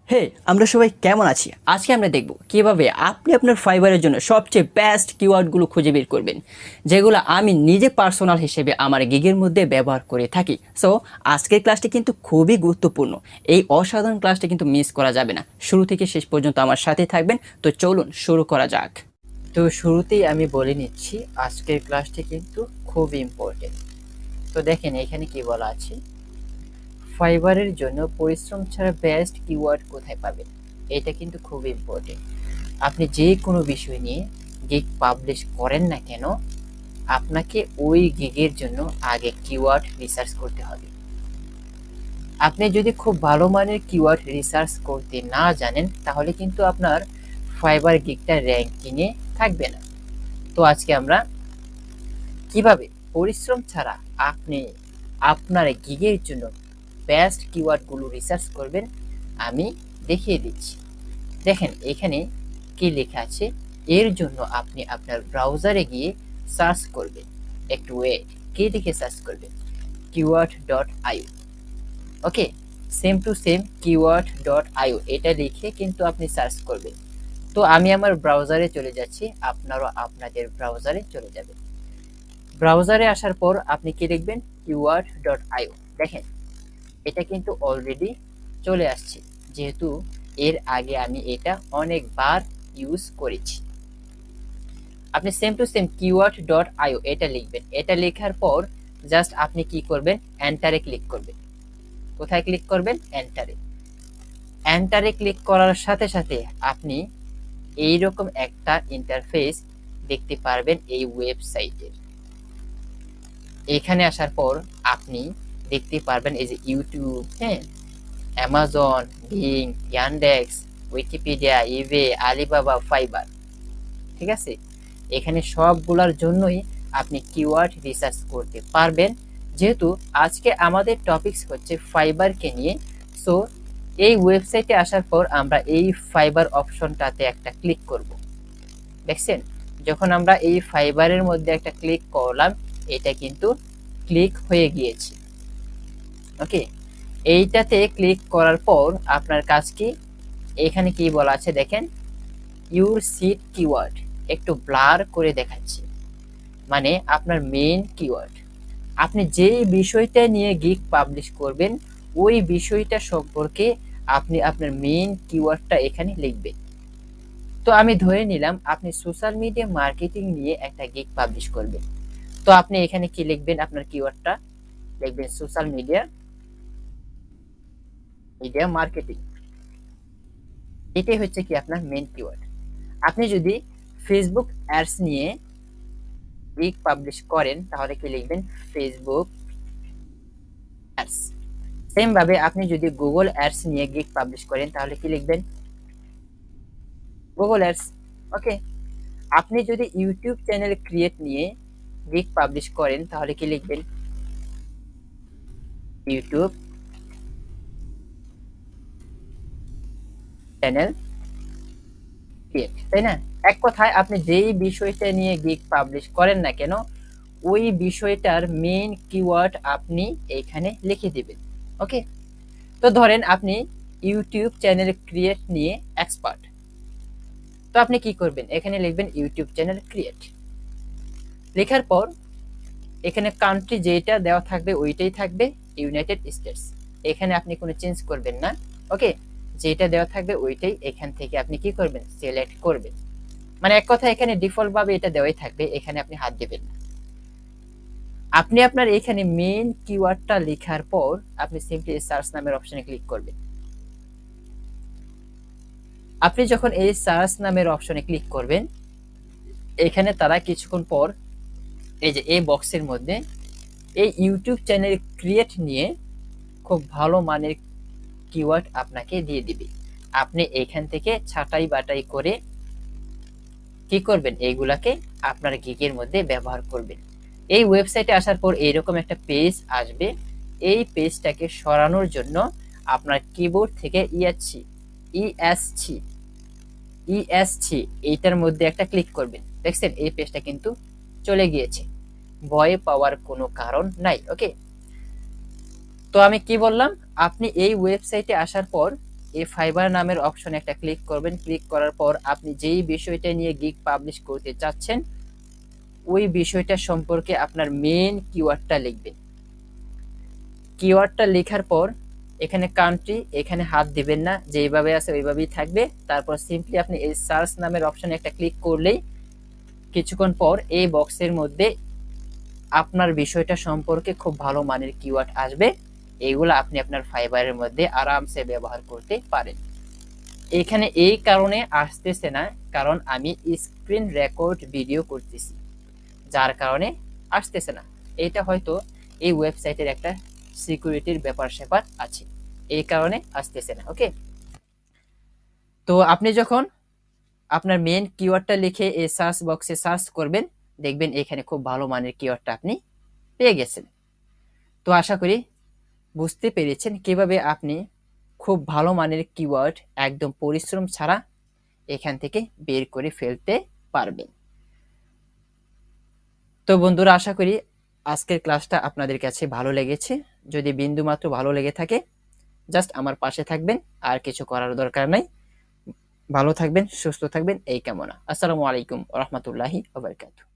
হে আমরা সবাই কেমন আছি? আজকে আমরা দেখব কিভাবে আপনি আপনার ফাইবারের জন্য সবচেয়ে বেস্ট কিওয়ার্ডগুলো খুঁজে বের করবেন, যেগুলো আমি নিজে পার্সোনাল হিসেবে আমার গিগের মধ্যে ব্যবহার করে থাকি। সো আজকের ক্লাসটি কিন্তু খুবই গুরুত্বপূর্ণ। এই অসাধারণ ক্লাসটি কিন্তু মিস করা যাবে না। শুরু থেকে শেষ পর্যন্ত আমার সাথে থাকবেন। তো চলুন শুরু করা যাক। তো শুরুতেই আমি বলে নিচ্ছি, আজকের ক্লাসটি কিন্তু খুবই ইম্পর্টেন্ট। তো দেখেন এখানে কি বলা আছে, ফাইবারের জন্য পরিশ্রম ছাড়া বেস্ট কিওয়ার্ড কোথায় পাবেন। এটা কিন্তু খুব ইম্পর্টেন্ট। আপনি যে কোনো বিষয় নিয়ে গিগ পাবলিশ করেন না কেন, আপনাকে ওই গিগের জন্য আগে কিওয়ার্ড রিসার্চ করতে হবে। আপনি যদি খুব ভালো মানের কিওয়ার্ড রিসার্চ করতে না জানেন, তাহলে কিন্তু আপনার ফাইবার গিগটা র্যাঙ্কিংয়ে থাকবে না। তো আজকে আমরা কিভাবে পরিশ্রম ছাড়া আপনি আপনার গিগের জন্য বেস্ট কিওয়ার্ডগুলো রিসার্চ করবেন আমি দেখিয়ে দিচ্ছি। দেখেন এখানে কি লেখা আছে, এর জন্য আপনি আপনার ব্রাউজারে গিয়ে সার্চ করবেন। একটু ওয়েট, কি লিখে সার্চ করবেন? keyword.io। Okay, same to same keyword.io এটা লিখে কিন্তু আপনি সার্চ করবেন। তো আমি আমার ব্রাউজারে চলে যাচ্ছি, আপনারাও আপনাদের ব্রাউজারে চলে যাবেন। ব্রাউজারে আসার পর আপনি কি লিখবেন? keyword.io। দেখেন এটা কিন্তু অলরেডি চলে আসছে, যেহেতু এর আগে আমি এটা অনেকবার ইউজ করেছি। আপনি সেম টু সেম keyword.io এটা লিখবেন। এটা লেখার পর জাস্ট আপনি কি করবেন? এন্টারে ক্লিক করবেন। কোথায় ক্লিক করবেন? এন্টারে। এন্টারে ক্লিক করার সাথে সাথে আপনি এইরকম একটা ইন্টারফেস দেখতে পারবেন এই ওয়েবসাইটের। এখানে আসার পর আপনি দেখতে পারবেন এই যে ইউটিউব, হ্যাঁ, অ্যামাজন, বিং, ইয়ান্ডেক্স, উইকিপিডিয়া, ইবে, আলিবাবা, ফাইবার। ঠিক আছে, এখানে সবগুলোর জন্যই আপনি কিওয়ার্ড রিসার্চ করতে পারবেন। যেহেতু আজকে আমাদের টপিকস হচ্ছে ফাইবারকে নিয়ে, সো এই ওয়েবসাইটে আসার পর আমরা এই ফাইবার অপশনটাতে একটা ক্লিক করব। দেখছেন, যখন আমরা এই ফাইবারের মধ্যে একটা ক্লিক করলাম, এটা কিন্তু ক্লিক হয়ে গিয়েছে। ওকে, এইটাতে ক্লিক করার পর আপনার কাজ কি? এখানে কি বলা আছে দেখেন, ইউর সিট কিওয়ার্ড, একটু ব্লার করে দেখাচ্ছি, মানে আপনার মেইন কিওয়ার্ড। আপনি যেই বিষয়টা নিয়ে গিগ পাবলিশ করবেন, ওই বিষয়টা সম্পর্কে আপনি আপনার মেইন কিওয়ার্ডটা এখানে লিখবেন। তো আমি ধরে নিলাম আপনি সোশ্যাল মিডিয়া মার্কেটিং নিয়ে একটা গিগ পাবলিশ করবেন। তো আপনি এখানে কি লিখবেন? আপনার কিওয়ার্ডটা লিখবেন সোশ্যাল মিডিয়া মার্কেটিং। এটাই হচ্ছে কি আপনার মেইন কিওয়ার্ড। আপনি যদি ফেসবুক অ্যাডস নিয়ে গিগ পাবলিশ করেন, তাহলে কি লিখবেন? Facebook ads. সেম ভাবে আপনি যদি গুগল অ্যাডস নিয়ে গিগ পাবলিশ করেন, তাহলে কি লিখবেন? Google ads. ওকে, আপনি যদি ইউটিউব চ্যানেল ক্রিয়েট নিয়ে গিগ পাবলিশ করেন, তাহলে কি লিখবেন? ইউটিউব চ্যানেল ক্রিয়েট, তাই না? এক কথায় আপনি যেই বিষয়টা নিয়ে গিগ পাবলিশ করেন না কেন, ওই বিষয়টার মেইন কিওয়ার্ড আপনি এখানে লিখে দিবেন। ওকে, তো ধরেন আপনি ইউটিউব চ্যানেল ক্রিয়েট নিয়ে এক্সপার্ট, তো আপনি কি করবেন? এখানে লিখবেন ইউটিউব চ্যানেল ক্রিয়েট। লেখার পর এখানে কান্ট্রি যেটা দেওয়া থাকবে ওইটাই থাকবে, ইউনাইটেড স্টেটস। এখানে আপনি কোনো চেঞ্জ করবেন না। ওকে, যেটা দেওয়া থাকবে ওইটাই এখান থেকে আপনি কি করবেন? সিলেক্ট করবেন। মানে এক কথা এখানে ডিফল্ট ভাবে এটা দেওয়াই থাকবে, এখানে আপনি হাত দিবেন না। আপনি আপনার এখানে মেইন কিওয়ার্ডটা লেখার পর আপনি সিম্পলি সার্চ নামের অপশনে ক্লিক করবেন। আপনি যখন এই সার্চ নামের অপশনে ক্লিক করবেন, এখানে তারা কিছুক্ষণ পর এই যে এই বক্সের মধ্যে এই ইউটিউব চ্যানেল ক্রিয়েট নিয়ে খুব ভালো মানের কিওয়ার্ড আপনাকে দিয়ে দিবে। আপনি এখান থেকে ছাঁটাই বাটাই করে কি করবেন? এইগুলাকে আপনার গিগের মধ্যে ব্যবহার করবেন। এই ওয়েবসাইটে আসার পর এইরকম একটা পেজ আসবে। এই পেজটাকে সরানোর জন্য আপনার কিবোর্ড থেকে ইএসসি এইটার মধ্যে একটা ক্লিক করবেন। দেখছেন এই পেজটা কিন্তু চলে গিয়েছে, ভয় পাওয়ার কোনো কারণ নাই। ওকে, তো আমি কি বললাম? আপনি এই ওয়েবসাইটে আসার পর এই ফাইবার নামের অপশনে একটা ক্লিক করবেন। ক্লিক করার পর আপনি যেই বিষয়টা নিয়ে গিগ পাবলিশ করতে চাচ্ছেন ওই বিষয়টা সম্পর্কে আপনার মেইন কিওয়ার্ডটা লিখবেন। কিওয়ার্ডটা লেখার পর এখানে কান্ট্রি, এখানে হাত দিবেন না, যেইভাবে আছে ওইভাবেই থাকবে। তারপর সিম্পলি আপনি এই সার্চ নামের অপশনে একটা ক্লিক করলেই কিছুক্ষণ পর এই বক্সের মধ্যে আপনার বিষয়টা সম্পর্কে খুব ভালো মানের কিওয়ার্ড আসবে। এইগুলো আপনি আপনার ফাইবারের মধ্যে আরামসে ব্যবহার করতে পারেন। এখানে এই কারণে আসতেছে না কারণ আমি স্ক্রিন রেকর্ড ভিডিও করতেছি, যার কারণে আসতেছে না। এটা হয়তো এই ওয়েবসাইটের একটা সিকিউরিটির ব্যাপার স্যাপার আছে, এই কারণে আসতেছে না। ওকে, তো আপনি যখন আপনার মেইন কিওয়ার্ডটা লিখে এই সার্চ বক্সে সার্চ করবেন, দেখবেন এখানে খুব ভালো মানের কিওয়ার্ডটা আপনি পেয়ে গেছেন। তো আশা করি বুঝতে পেরেছেন কিভাবে আপনি খুব ভালো মানের কিওয়ার্ড একদম পরিশ্রম ছাড়া এখান থেকে বের করে ফেলতে পারবেন। তো বন্ধুরা, আশা করি আজকের ক্লাসটা আপনাদের কাছে ভালো লেগেছে। যদি বিন্দুমাত্র ভালো লেগে থাকে জাস্ট আমার পাশে থাকবেন, আর কিছু করার দরকার নাই। ভালো থাকবেন, সুস্থ থাকবেন, এই কামনা। আসসালামু আলাইকুম ওয়া রাহমাতুল্লাহি ওয়া বারাকাতুহু।